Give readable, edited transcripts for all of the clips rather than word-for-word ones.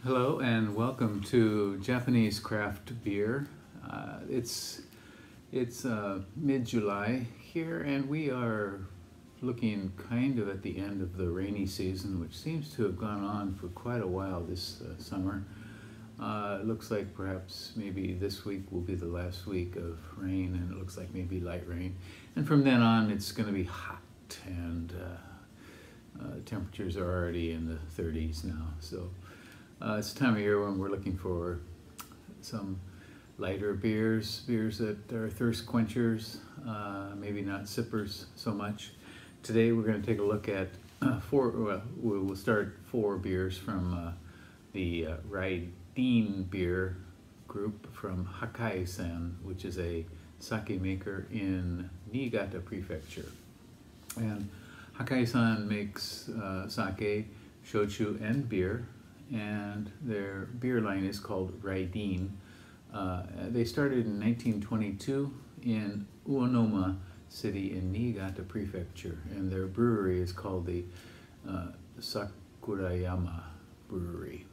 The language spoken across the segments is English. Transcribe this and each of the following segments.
Hello and welcome to Japanese Craft Beer. It's mid-July here, and we are looking kind of at the end of the rainy season, which seems to have gone on for quite a while this summer. It looks like perhaps maybe this week will be the last week of rain, and it looks like maybe light rain. And from then on, it's going to be hot, and temperatures are already in the 30s now. So it's the time of year when we're looking for some lighter beers that are thirst quenchers, maybe not sippers so much. Today we're going to take a look at we'll start 4 beers from the Rydeen Beer group from Hakai-san, which is a sake maker in Niigata Prefecture. And Hakai-san makes sake, shochu, and beer, and their beer line is called Rydeen. They started in 1922 in Uonoma City in Niigata Prefecture, and their brewery is called the Sakurayama Brewery.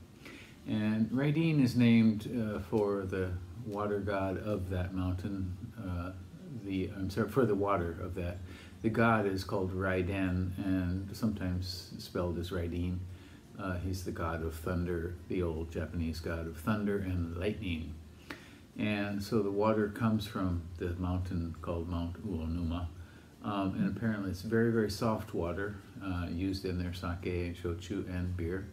And Rydeen is named for the water god of that mountain. For the water of that. The god is called Rydeen, and sometimes spelled as Rydeen. He's the god of thunder, the old Japanese god of thunder and lightning. And so the water comes from the mountain called Mount Uonuma. And apparently it's very, very soft water used in their sake, shochu, and beer.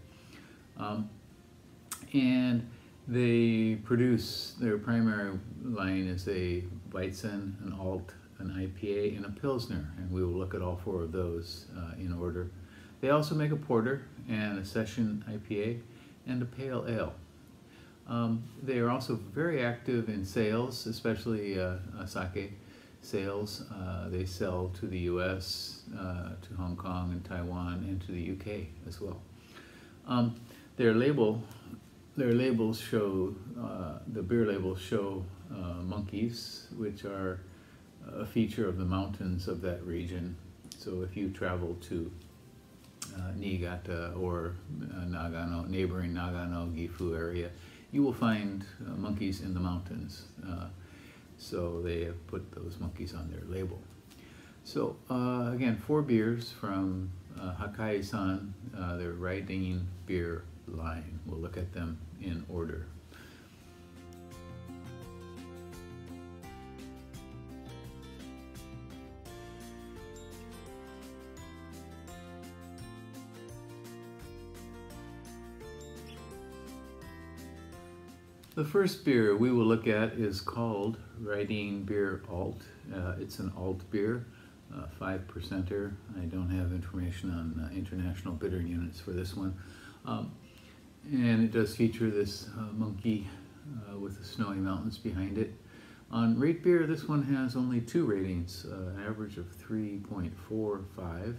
And they produce, their primary line is a Weizen, an Alt, an IPA, and a Pilsner. And we will look at all 4 of those in order. They also make a porter and a session IPA and a pale ale. They are also very active in sales, especially sake sales. They sell to the US, to Hong Kong and Taiwan, and to the UK as well. Their labels show, the beer labels show monkeys, which are a feature of the mountains of that region. So if you travel to Niigata or Nagano, neighboring Nagano, Gifu area, you will find monkeys in the mountains. So they have put those monkeys on their label. So again, 4 beers from Hakai-san, their Rydeen Beer line. We'll look at them in order. The first beer we will look at is called Rydeen Beer Alt. It's an alt beer, 5%er. I don't have information on international bitter units for this one. And it does feature this monkey with the snowy mountains behind it. On Rate Beer, this one has only 2 ratings, an average of 3.45.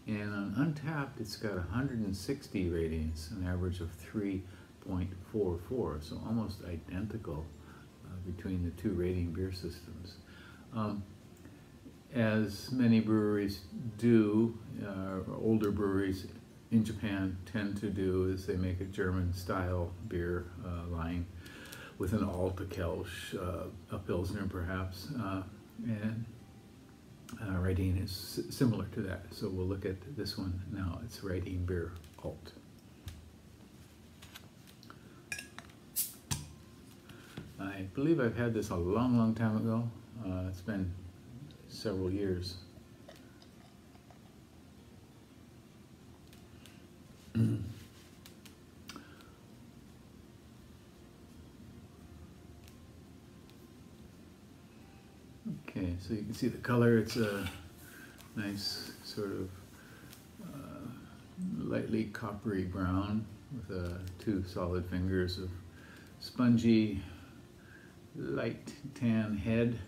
And on Untapped, it's got 160 ratings, an average of 3.44, so almost identical between the 2 rating beer systems. As many breweries do, older breweries in Japan tend to do, is they make a German-style beer line with an Alt, a Kelch, a Pilsner perhaps, and Rydeen is similar to that. So we'll look at this one now. It's Rydeen Beer Alt. I believe I've had this a long, long time ago. It's been several years. Okay, so you can see the color. It's a nice sort of lightly coppery brown with 2 solid fingers of spongy, light tan head.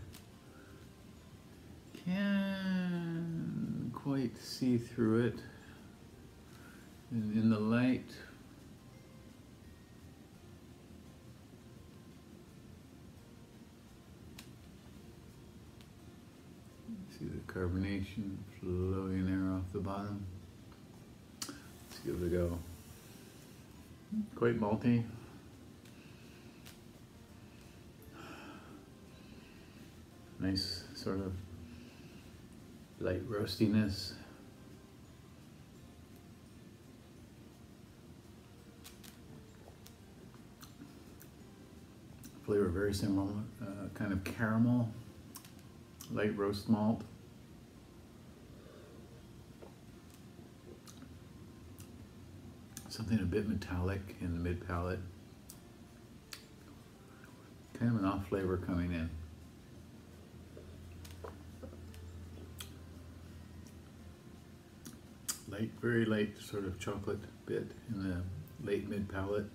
Can't quite see through it. And in the light, see the carbonation flowing there off the bottom. Let's give it a go. quite malty. Nice sort of light roastiness. Flavor very similar, kind of caramel, light roast malt. Something a bit metallic in the mid palate. Kind of an off flavor coming in. Light, very light sort of chocolate bit in the late mid palate.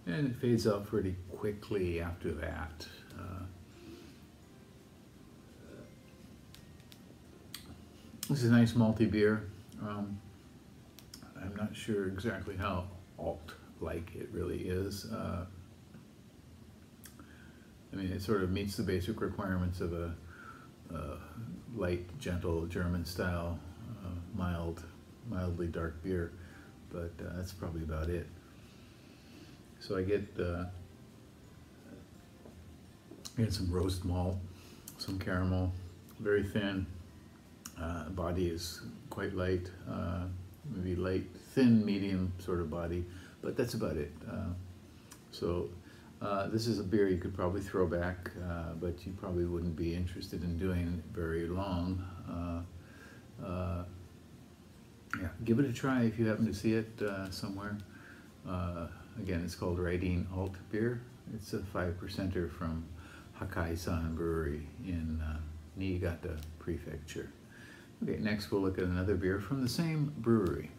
And it fades out pretty quickly after that. This is a nice malty beer. I'm not sure exactly how alt-like it really is. I mean, it sort of meets the basic requirements of a light, gentle, German-style, mildly dark beer, but that's probably about it. So I get some roast malt, some caramel, very thin. Body is quite light, maybe light, thin, medium sort of body, but that's about it. This is a beer you could probably throw back, but you probably wouldn't be interested in doing very long. Yeah, give it a try if you happen to see it somewhere. Again, it's called Rydeen Alt beer. It's a 5%er from Hakai-san Brewery in Niigata Prefecture. Okay, next we'll look at another beer from the same brewery.